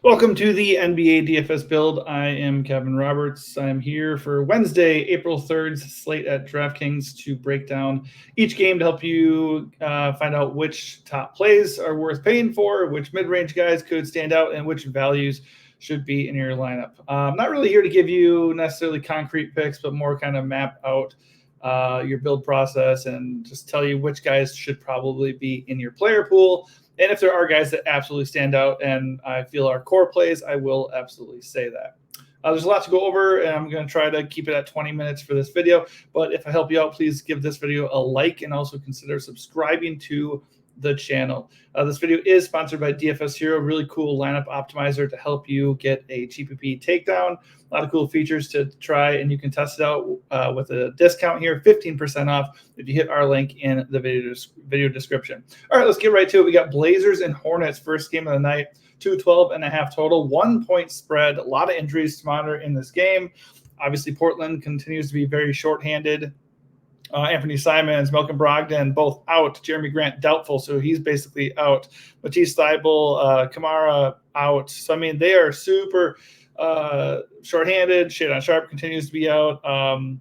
Welcome to the NBA DFS build. I am Kevin Roberts. I'm here for Wednesday, April 3rd's slate at DraftKings to break down each game to help you find out which top plays are worth paying for, which mid-range guys could stand out, and which values should be in your lineup. I'm not really here to give you necessarily concrete picks, but more kind of map out your build process and just tell you which guys should probably be in your player pool. And if there are guys that absolutely stand out and I feel are core plays, I will absolutely say that. There's a lot to go over, and I'm going to try to keep it at 20 minutes for this video. But if I help you out, please give this video a like and also consider subscribing to the channel. This video is sponsored by DFS Hero, really cool lineup optimizer to help you get a GPP takedown. A lot of cool features to try, and you can test it out with a discount here, 15% off if you hit our link in the video description. All right, let's get right to it. We got Blazers and Hornets, first game of the night, 212.5 total, 1 point spread, a lot of injuries to monitor in this game. Obviously, Portland continues to be very shorthanded. Anthony Simons, Malcolm Brogdon, both out. Jeremy Grant, doubtful, so he's basically out. Matisse Thybulle, Kamara, out. So, I mean, they are super shorthanded. Shadon Sharp continues to be out.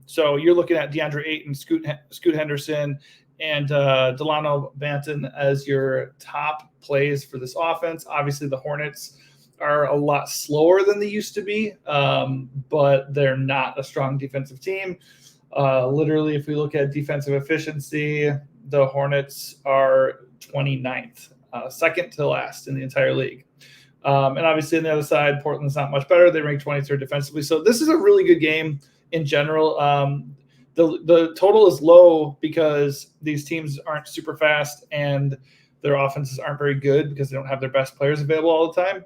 So you're looking at DeAndre Ayton, Scoot Henderson, and Delano Banton as your top plays for this offense. Obviously, the Hornets are a lot slower than they used to be, but they're not a strong defensive team. Literally, if we look at defensive efficiency, the Hornets are 29th, second to last in the entire league. And obviously on the other side, Portland's not much better. They rank 23rd defensively. So this is a really good game in general. The total is low because these teams aren't super fast and their offenses aren't very good because they don't have their best players available all the time.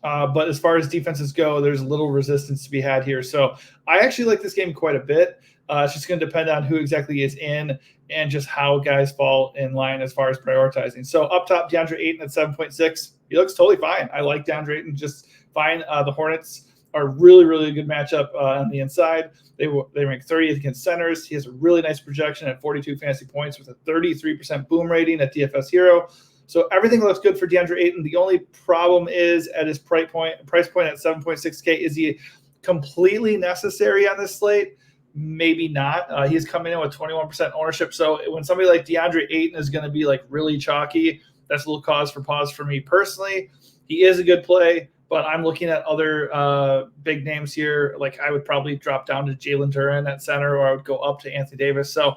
But as far as defenses go, there's little resistance to be had here. So I actually like this game quite a bit. It's just going to depend on who exactly is in and just how guys fall in line as far as prioritizing. So up top, DeAndre Ayton at 7.6. He looks totally fine. I like DeAndre Ayton just fine. The Hornets are really, really good matchup on the inside. They rank 30th against centers. He has a really nice projection at 42 fantasy points with a 33% boom rating at DFS Hero. So everything looks good for DeAndre Ayton. The only problem is at his price point at 7.6K. Is he completely necessary on this slate? Maybe not. He's coming in with 21% ownership. So when somebody like DeAndre Ayton is going to be like really chalky, that's a little cause for pause for me personally. He is a good play, but I'm looking at other big names here. Like I would probably drop down to Jalen Duren at center, or I would go up to Anthony Davis. So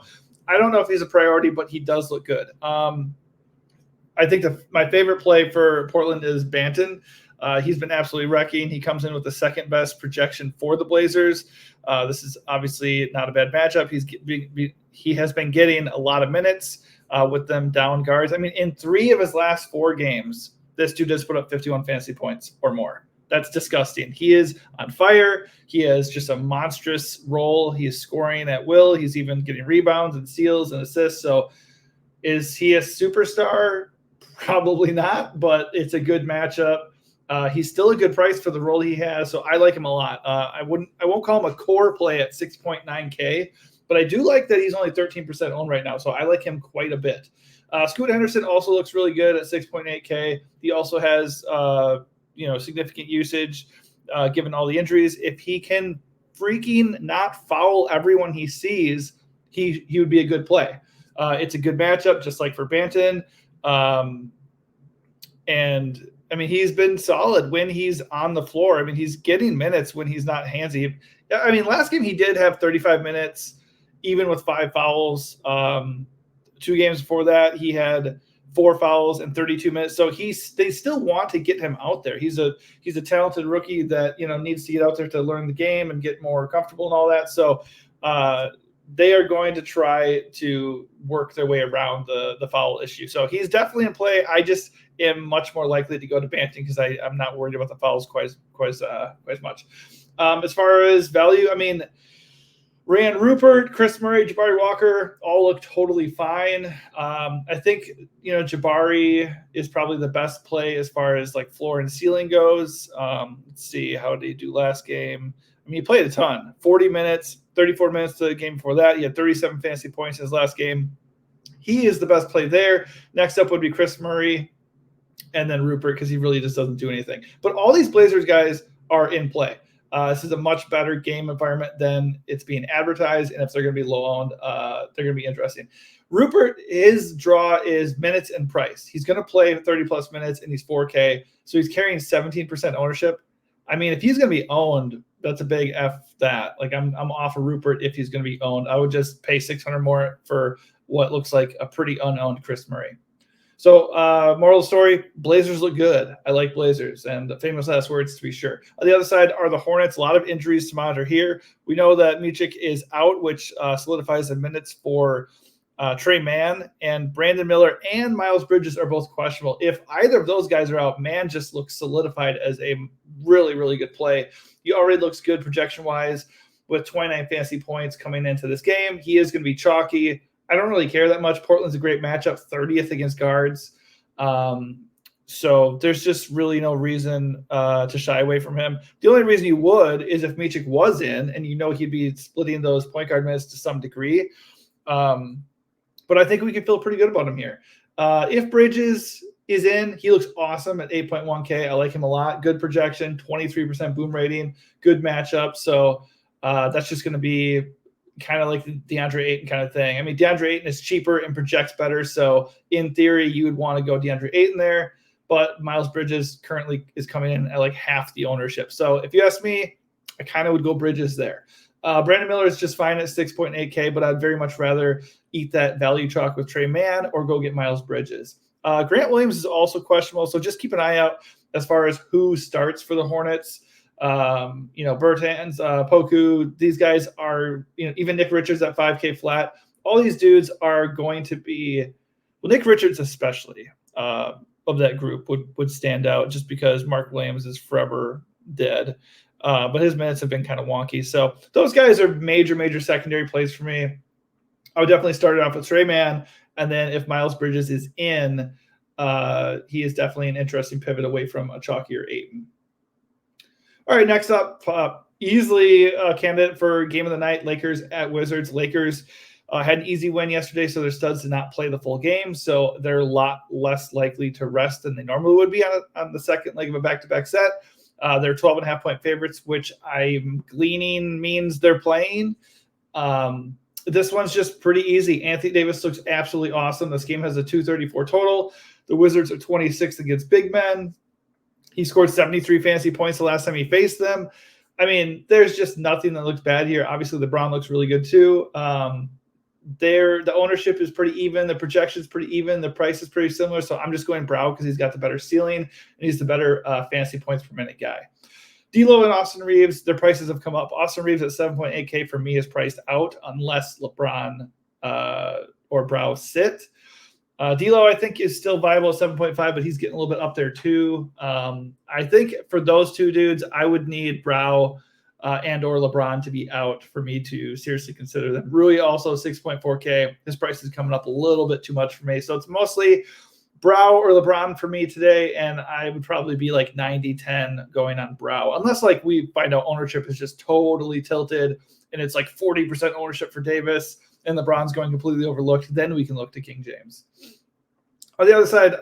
I don't know if he's a priority, but he does look good. I think my favorite play for Portland is Banton. He's been absolutely wrecking. He comes in with the second best projection for the Blazers. This is obviously not a bad matchup. He has been getting a lot of minutes with them down guards. I mean, in 3 of his last 4 games, this dude has put up 51 fantasy points or more. That's disgusting. He is on fire. He has just a monstrous role. He is scoring at will. He's even getting rebounds and steals and assists. So is he a superstar? Probably not, but it's a good matchup. He's still a good price for the role he has, so I like him a lot. I won't call him a core play at 6.9K, but I do like that he's only 13% owned right now, so I like him quite a bit. Scoot Henderson also looks really good at 6.8K. He also has significant usage given all the injuries. If he can freaking not foul everyone he sees, he would be a good play. It's a good matchup, just like for Banton. And I mean, he's been solid when he's on the floor. I mean, he's getting minutes when he's not handsy. I mean, last game he did have 35 minutes, even with 5 fouls. 2 games before that, he had 4 fouls and 32 minutes. So they still want to get him out there. He's a talented rookie that needs to get out there to learn the game and get more comfortable and all that. So they are going to try to work their way around the foul issue. So he's definitely in play. I just am much more likely to go to Banton because I'm not worried about the fouls quite as much. As far as value, I mean, Ryan Rupert, Chris Murray, Jabari Walker all look totally fine. I think Jabari is probably the best play as far as like floor and ceiling goes. Let's see, how did he do last game? I mean, he played a ton, 40 minutes, 34 minutes to the game before that. He had 37 fantasy points in his last game. He is the best play there. Next up would be Chris Murray. and then Rupert because he really just doesn't do anything. But all these Blazers guys are in play. This is a much better game environment than it's being advertised, and if they're going to be low owned, they're going to be interesting. Rupert, his draw is minutes and price. He's going to play 30-plus minutes, and he's 4K, so he's carrying 17% ownership. I mean, if he's going to be owned, that's a big F that. Like, I'm off of Rupert if he's going to be owned. I would just pay $600 more for what looks like a pretty unowned Chris Murray. So, moral of the story, Blazers look good. I like Blazers, and the famous last words to be sure. On the other side are the Hornets. A lot of injuries to monitor here. We know that Micic is out, which solidifies the minutes for Trey Mann, and Brandon Miller and Miles Bridges are both questionable. If either of those guys are out, Mann just looks solidified as a really, really good play. He already looks good projection-wise with 29 fantasy points coming into this game. He is going to be chalky. I don't really care that much. Portland's a great matchup, 30th against guards. So there's just really no reason to shy away from him. The only reason you would is if Micic was in, and you know he'd be splitting those point guard minutes to some degree. But I think we can feel pretty good about him here. If Bridges is in, he looks awesome at 8.1K. I like him a lot. Good projection, 23% boom rating, good matchup. So that's just going to be kind of like the DeAndre Ayton kind of thing. I mean, DeAndre Ayton is cheaper and projects better. So in theory, you would want to go DeAndre Ayton there. But Miles Bridges currently is coming in at like half the ownership. So if you ask me, I kind of would go Bridges there. Brandon Miller is just fine at 6.8K, but I'd very much rather eat that value chalk with Trey Mann or go get Miles Bridges. Grant Williams is also questionable, so just keep an eye out as far as who starts for the Hornets. Bertans, Poku, these guys are, even Nick Richards at 5K flat. All these dudes are going to be, well, Nick Richards especially of that group would stand out just because Mark Williams is forever dead. But his minutes have been kind of wonky. So those guys are major secondary plays for me. I would definitely start it off with Trey Mann. And then if Miles Bridges is in, he is definitely an interesting pivot away from a chalkier Ayton. All right, next up, easily a candidate for game of the night, Lakers at Wizards. Lakers had an easy win yesterday, so their studs did not play the full game. So they're a lot less likely to rest than they normally would be on the second leg of a back-to-back set. They're 12.5-point favorites, which I'm gleaning means they're playing. This one's just pretty easy. Anthony Davis looks absolutely awesome. This game has a 234 total. The Wizards are 26th against big men. He scored 73 fantasy points the last time he faced them. I mean, there's just nothing that looks bad here. Obviously, LeBron looks really good too. The ownership is pretty even. The projection is pretty even. The price is pretty similar. So I'm just going Brow because he's got the better ceiling and he's the better fantasy points per minute guy. D'Lo and Austin Reeves, their prices have come up. Austin Reeves at 7.8K for me is priced out unless LeBron or Brow sit. D'Lo, I think, is still viable at 7.5, but he's getting a little bit up there too. I think for those two dudes, I would need Brow and or LeBron to be out for me to seriously consider them. Rui also 6.4K. His price is coming up a little bit too much for me. So it's mostly Brow or LeBron for me today, and I would probably be like 90-10 going on Brow. Unless like we find out ownership is just totally tilted and it's like 40% ownership for Davis and LeBron's going completely overlooked, then we can look to King James. On the other side,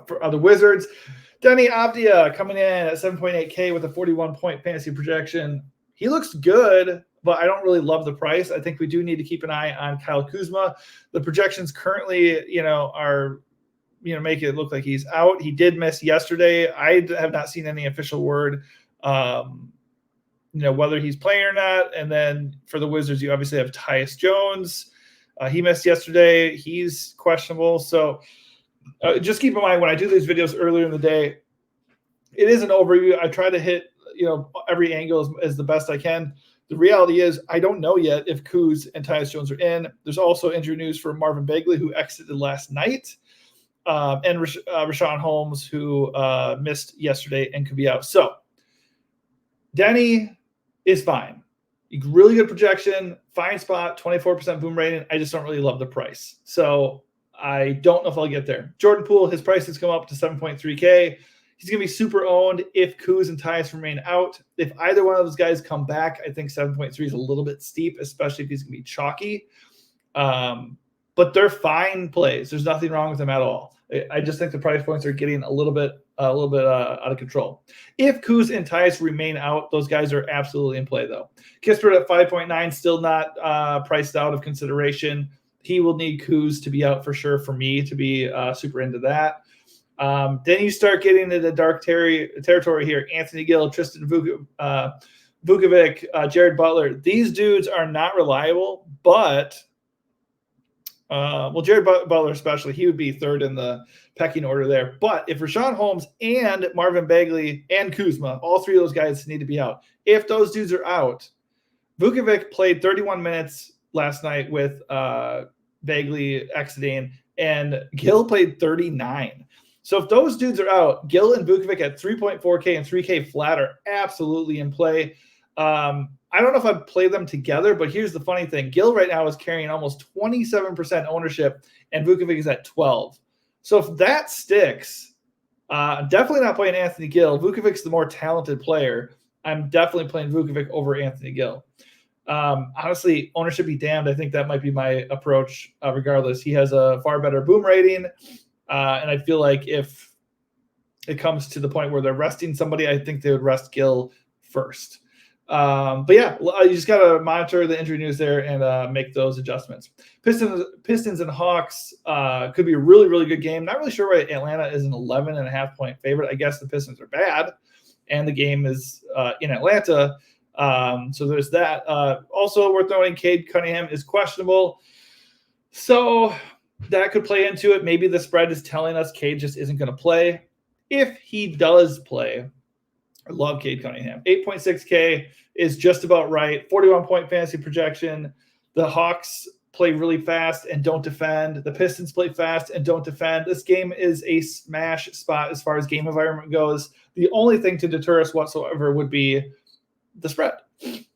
for the Wizards, Denny Avdia coming in at 7.8K with a 41-point fantasy projection. He looks good, but I don't really love the price. I think we do need to keep an eye on Kyle Kuzma. The projections currently, are making it look like he's out. He did miss yesterday. I have not seen any official word, whether he's playing or not. And then for the Wizards, you obviously have Tyus Jones. He missed yesterday. He's questionable. So just keep in mind when I do these videos earlier in the day, it is an overview. I try to hit, every angle as the best I can. The reality is I don't know yet if Kuz and Tyus Jones are in. There's also injury news for Marvin Bagley, who exited last night, and Rashawn Holmes, who missed yesterday and could be out. So Denny is fine. Really good projection, fine spot, 24% boom rating. I just don't really love the price. So I don't know if I'll get there. Jordan Poole, his price has come up to 7.3K. He's going to be super owned if Kuz and Tyus remain out. If either one of those guys come back, I think 7.3 is a little bit steep, especially if he's going to be chalky. But they're fine plays. There's nothing wrong with them at all. I just think the price points are getting a little bit out of control. If Kuz and Tice remain out, those guys are absolutely in play though. Kispert at 5.9, still not priced out of consideration. He will need Kuz to be out for sure for me to be super into that. Then you start getting into the dark territory here. Anthony Gill, Tristan Vukovic, Jared Butler. These dudes are not reliable, but Jared Butler especially, he would be third in the pecking order there. But if Rashawn Holmes and Marvin Bagley and Kuzma, all three of those guys need to be out. If those dudes are out, Vukovic played 31 minutes last night with Bagley exiting, and Gill played 39. So if those dudes are out, Gill and Vukovic at 3.4K and 3K flat are absolutely in play. I don't know if I'd play them together, but here's the funny thing. Gill right now is carrying almost 27% ownership, and Vukovic is at 12. So if that sticks, I'm definitely not playing Anthony Gill. Vukovic's the more talented player. I'm definitely playing Vukovic over Anthony Gill. Honestly, ownership be damned. I think that might be my approach regardless. He has a far better boom rating. And I feel like if it comes to the point where they're resting somebody, I think they would rest Gill first. But yeah, you just got to monitor the injury news there and make those adjustments. Pistons and Hawks could be a really, really good game. Not really sure why Atlanta is an 11.5 point favorite. I guess the Pistons are bad, and the game is in Atlanta. So there's that. Also worth noting, Cade Cunningham is questionable. So that could play into it. Maybe the spread is telling us Cade just isn't going to play. If he does play, I love Cade Cunningham. 8.6K is just about right. 41-point fantasy projection. The Hawks play really fast and don't defend. The Pistons play fast and don't defend. This game is a smash spot as far as game environment goes. The only thing to deter us whatsoever would be the spread.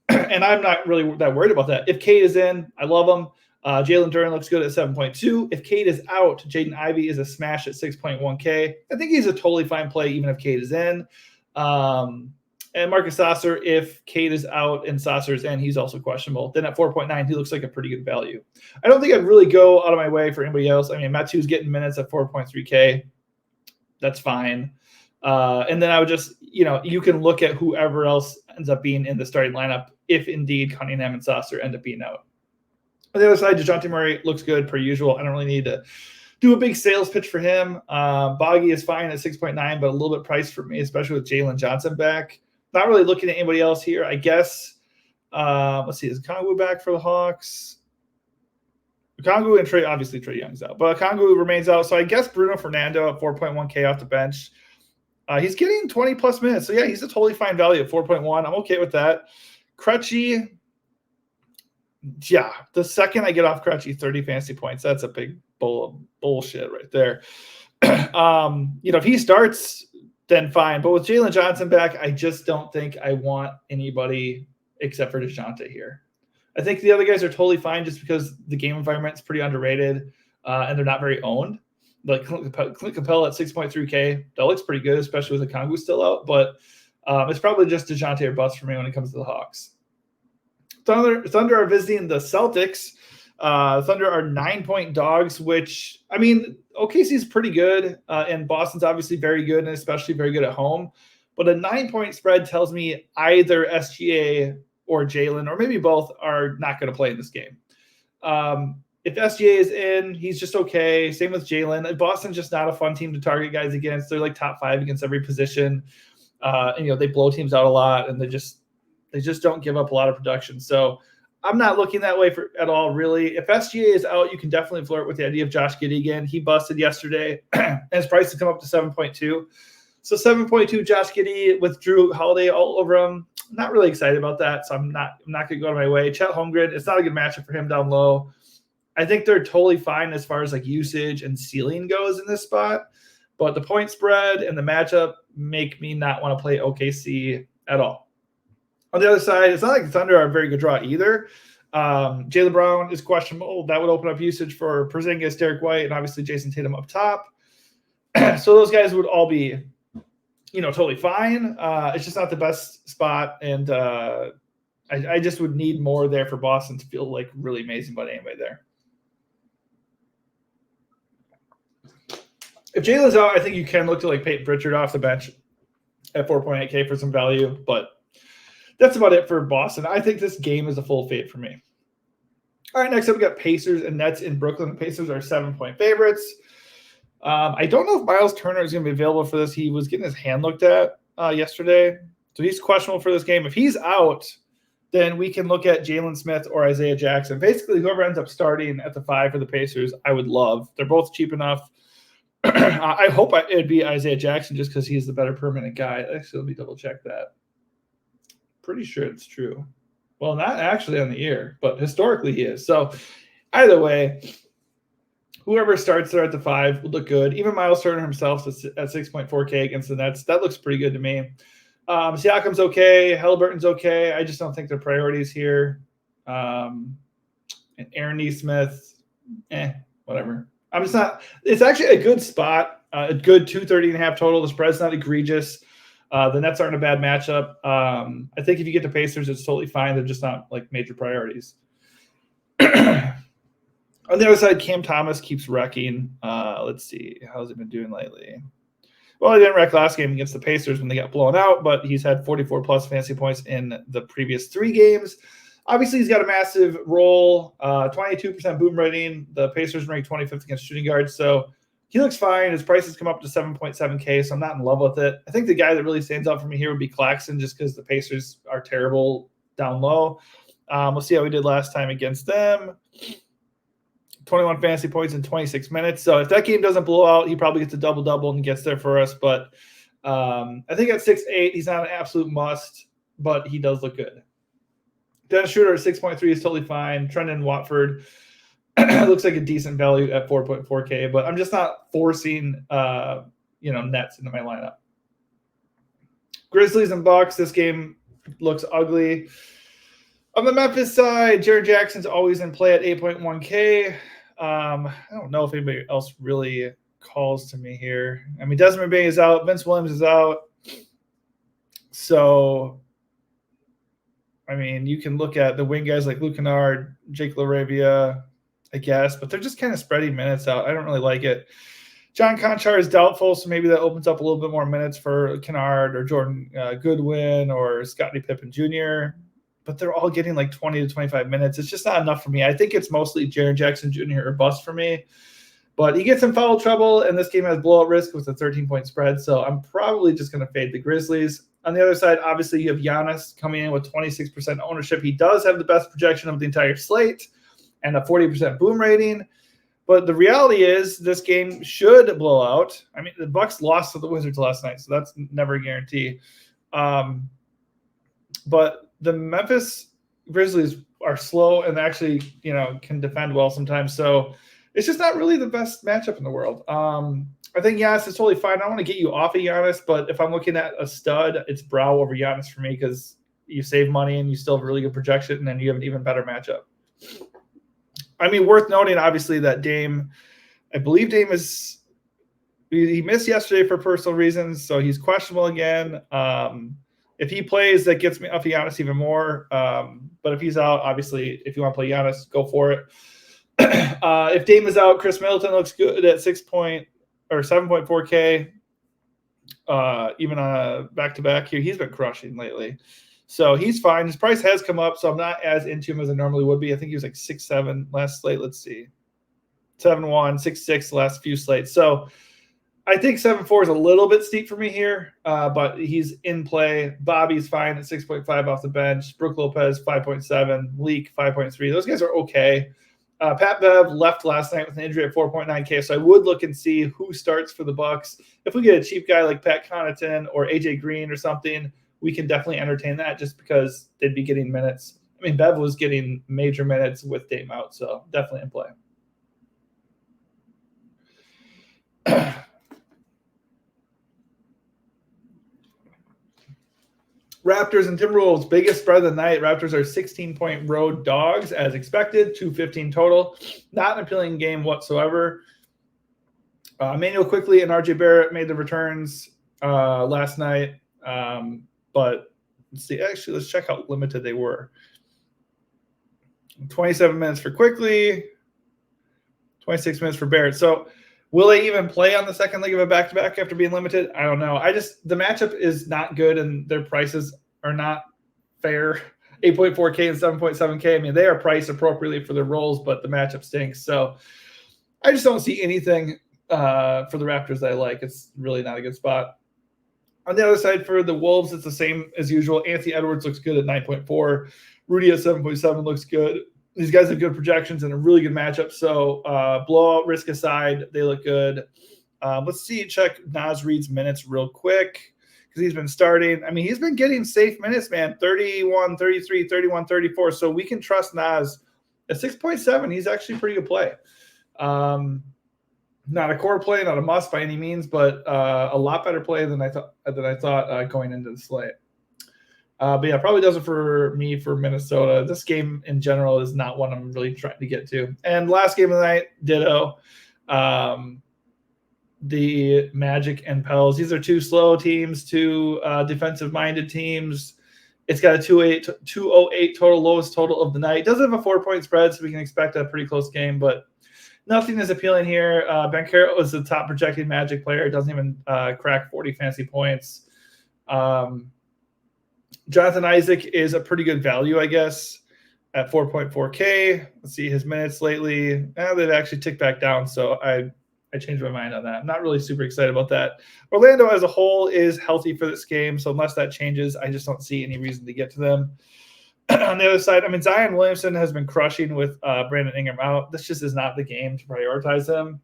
And I'm not really that worried about that. If Cade is in, I love him. Jalen Duren looks good at 7.2. If Cade is out, Jaden Ivey is a smash at 6.1K. I think he's a totally fine play even if Cade is in. And Marcus Sasser, if Cade is out and Sasser is in, he's also questionable. Then at 4.9, he looks like a pretty good value. I don't think I'd really go out of my way for anybody else. I mean, Matthew's getting minutes at 4.3K. That's fine. And then I would just, you can look at whoever else ends up being in the starting lineup if indeed Cunningham and Sasser end up being out. On the other side, DeJounte Murray looks good per usual. I don't really need to do a big sales pitch for him. Boggy is fine at 6.9, but a little bit priced for me, especially with Jalen Johnson back. Not really looking at anybody else here. I guess, let's see, is Kongu back for the Hawks? Kongu and Trey, obviously Trey Young's out, but Kongu remains out. So I guess Bruno Fernando at 4.1K off the bench. He's getting 20-plus minutes. So, yeah, he's a totally fine value at 4.1. I'm okay with that. Crutchy, yeah, the second I get off Crutchy, 30 fantasy points. That's a big bowl of bullshit right there. If he starts, then fine. But with Jalen Johnson back, I just don't think I want anybody except for DeJounte here. I think the other guys are totally fine just because the game environment is pretty underrated and they're not very owned. Like Clint Capella at 6.3K, that looks pretty good, especially with the Kongu still out. But it's probably just DeJounte or bust for me when it comes to the Hawks. Thunder are visiting the Celtics. Thunder are 9-point dogs, which, I mean, OKC is pretty good, and Boston's obviously very good, and especially very good at home. But a 9-point spread tells me either SGA or Jalen, or maybe both, are not going to play in this game. If SGA is in, he's just okay. Same with Jalen. Boston's just not a fun team to target guys against. They're like top 5 against every position. And, they blow teams out a lot, and they just don't give up a lot of production. So I'm not looking that way at all, really. If SGA is out, you can definitely flirt with the idea of Josh Giddey again. He busted yesterday, and his price has come up to 7.2. So 7.2 Josh Giddey with Drew Holiday all over him. Not really excited about that, so I'm not going to go out of my way. Chet Holmgren, it's not a good matchup for him down low. I think they're totally fine as far as like usage and ceiling goes in this spot, but the point spread and the matchup make me not want to play OKC at all. On the other side, it's not like the Thunder are a very good draw either. Jaylen Brown is questionable. That would open up usage for Porzingis, Derek White, and obviously Jason Tatum up top. So those guys would all be, totally fine. It's just not the best spot, and I just would need more there for Boston to feel like really amazing about anybody there. If Jalen's out, I think you can look to like Peyton Pritchard off the bench at 4.8K for some value, but that's about it for Boston. I think this game is a full fade for me. All right, next up we got Pacers and Nets in Brooklyn. The Pacers are 7-point favorites. I don't know if Miles Turner is going to be available for this. He was getting his hand looked at yesterday, so he's questionable for this game. If he's out, then we can look at Jalen Smith or Isaiah Jackson. Basically, whoever ends up starting at the 5 for the Pacers, I would love. They're both cheap enough. I hope it'd be Isaiah Jackson just because he's the better permanent guy. Actually, let me double check that. Pretty sure it's true. Well, not actually on the year, but historically he is. So either way, whoever starts there at the 5 would look good. Even Miles Turner himself at 6.4K against the Nets. That looks pretty good to me. Siakam's okay. Halliburton's okay. I just don't think they're priorities here. And Aaron Nesmith, whatever. I'm just not – it's actually a good spot, a good 230.5 total. The spread's not egregious. The Nets aren't a bad matchup. I think if you get the Pacers, it's totally fine. They're just not like major priorities. On the other side, Cam Thomas keeps wrecking. Let's see. How's it been doing lately? Well, he didn't wreck last game against the Pacers when they got blown out, but he's had 44-plus fantasy points in the previous 3 games. Obviously, he's got a massive role, 22% boom rating. The Pacers rank 25th against shooting guards, so he looks fine. His price has come up to 7.7K, so I'm not in love with it. I think the guy that really stands out for me here would be Claxton, just because the Pacers are terrible down low. We'll see how we did last time against them. 21 fantasy points in 26 minutes. So if that game doesn't blow out, he probably gets a double-double and gets there for us. But I think at 6'8", he's not an absolute must, but he does look good. Dennis Schroeder at 6.3 is totally fine. Trendon Watford looks like a decent value at 4.4K, but I'm just not forcing Nets into my lineup. Grizzlies and Bucks, this game looks ugly. On the Memphis side, Jaren Jackson's always in play at 8.1K. I don't know if anybody else really calls to me here. I mean, Desmond Bane is out. Vince Williams is out. So, I mean, you can look at the wing guys like Luke Kennard, Jake LaRavia, I guess, but they're just kind of spreading minutes out. I don't really like it. John Conchar is doubtful, so maybe that opens up a little bit more minutes for Kennard or Jordan Goodwin or Scottie Pippen Jr., but they're all getting like 20 to 25 minutes. It's just not enough for me. I think it's mostly Jaren Jackson Jr. or bust for me, but he gets in foul trouble, and this game has blowout risk with a 13-point spread, so I'm probably just going to fade the Grizzlies. On the other side, obviously, you have Giannis coming in with 26% ownership. He does have the best projection of the entire slate and a 40% boom rating. But the reality is this game should blow out. I mean, the Bucks lost to the Wizards last night, so that's never a guarantee. But the Memphis Grizzlies are slow and actually, can defend well sometimes. So it's just not really the best matchup in the world. I think Giannis is totally fine. I want to get you off of Giannis, but if I'm looking at a stud, it's Brow over Giannis for me because you save money and you still have a really good projection, and then you have an even better matchup. I mean, worth noting, obviously, that Dame, I believe Dame he missed yesterday for personal reasons, so he's questionable again. If he plays, that gets me off of Giannis even more. But if he's out, obviously, if you want to play Giannis, go for it. If Dame is out, Chris Middleton looks good at 7.4K. Even on a back-to-back here, he's been crushing lately. So he's fine. His price has come up, so I'm not as into him as I normally would be. I think he was like 6'7" last slate. Let's see. 7'1", 6'6" last few slates. So I think 7.4 is a little bit steep for me here, but he's in play. Bobby's fine at 6.5 off the bench. Brook Lopez, 5.7. Leak, 5.3. Those guys are okay. Pat Bev left last night with an injury at 4.9K, so I would look and see who starts for the Bucks. If we get a cheap guy like Pat Connaughton or AJ Green or something, we can definitely entertain that just because they'd be getting minutes. I mean, Bev was getting major minutes with Dame out, so definitely in play. Raptors and Timberwolves, biggest spread of the night. Raptors are 16-point road dogs as expected, 215 total. Not an appealing game whatsoever. Emmanuel Quickly and RJ Barrett made the returns last night. But let's see. Actually, let's check how limited they were. 27 minutes for Quickly, 26 minutes for Barrett. So Will they even play on the second leg of a back-to-back after being limited? I don't know. The matchup is not good, and their prices are not fair. 8.4K and 7.7K. I mean, they are priced appropriately for their roles, but the matchup stinks. So I just don't see anything for the Raptors that I like. It's really not a good spot. On the other side, for the Wolves, it's the same as usual. Anthony Edwards looks good at 9.4. Rudy at 7.7 looks good. These guys have good projections and a really good matchup. So blowout risk aside, they look good. Let's check Naz Reid's minutes real quick because he's been starting. I mean, he's been getting safe minutes, man, 31, 33, 31, 34. So we can trust Naz at 6.7. He's actually a pretty good play. Not a core play, not a must by any means, but a lot better play than I thought going into the slate. But yeah, probably does it for me for Minnesota. This game in general is not one I'm really trying to get to. And last game of the night, ditto. The Magic and Pels. These are two slow teams, two defensive-minded teams. It's got a 208 total, lowest total of the night. It does have a 4-point spread, so we can expect a pretty close game, but nothing is appealing here. Banchero was the top projected Magic player. Doesn't even crack 40 fantasy points. Jonathan Isaac is a pretty good value, I guess, at 4.4K. Let's see his minutes lately. They've actually ticked back down, so I changed my mind on that. I'm not really super excited about that. Orlando as a whole is healthy for this game, so unless that changes, I just don't see any reason to get to them. On the other side, I mean, Zion Williamson has been crushing with Brandon Ingram out. This just is not the game to prioritize him.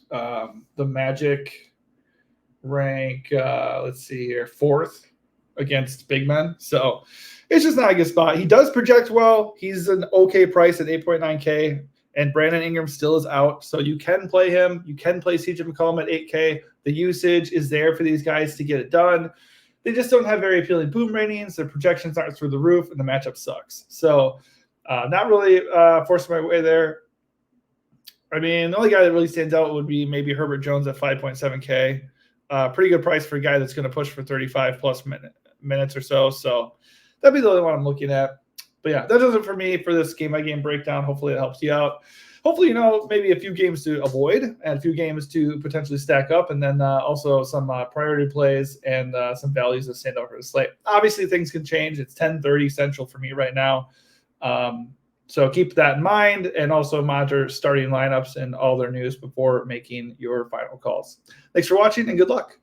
The Magic rank, let's see here, 4th against big men. So it's just not a good spot. He does project well. He's an okay price at 8.9K, and Brandon Ingram still is out. So you can play him. You can play CJ McCollum at 8K. The usage is there for these guys to get it done. They just don't have very appealing boom ratings. Their projections aren't through the roof, and the matchup sucks. So not really forcing my way there. I mean, the only guy that really stands out would be maybe Herbert Jones at 5.7K. Pretty good price for a guy that's going to push for 35-plus minutes or so. So that'd be the only one I'm looking at. But yeah, that does it for me for this game-by-game breakdown. Hopefully it helps you out. Hopefully, maybe a few games to avoid and a few games to potentially stack up, and then also some priority plays and some values that stand out for the slate. Obviously, things can change. It's 10:30 Central for me right now. So keep that in mind, and also monitor starting lineups and all their news before making your final calls. Thanks for watching, and good luck.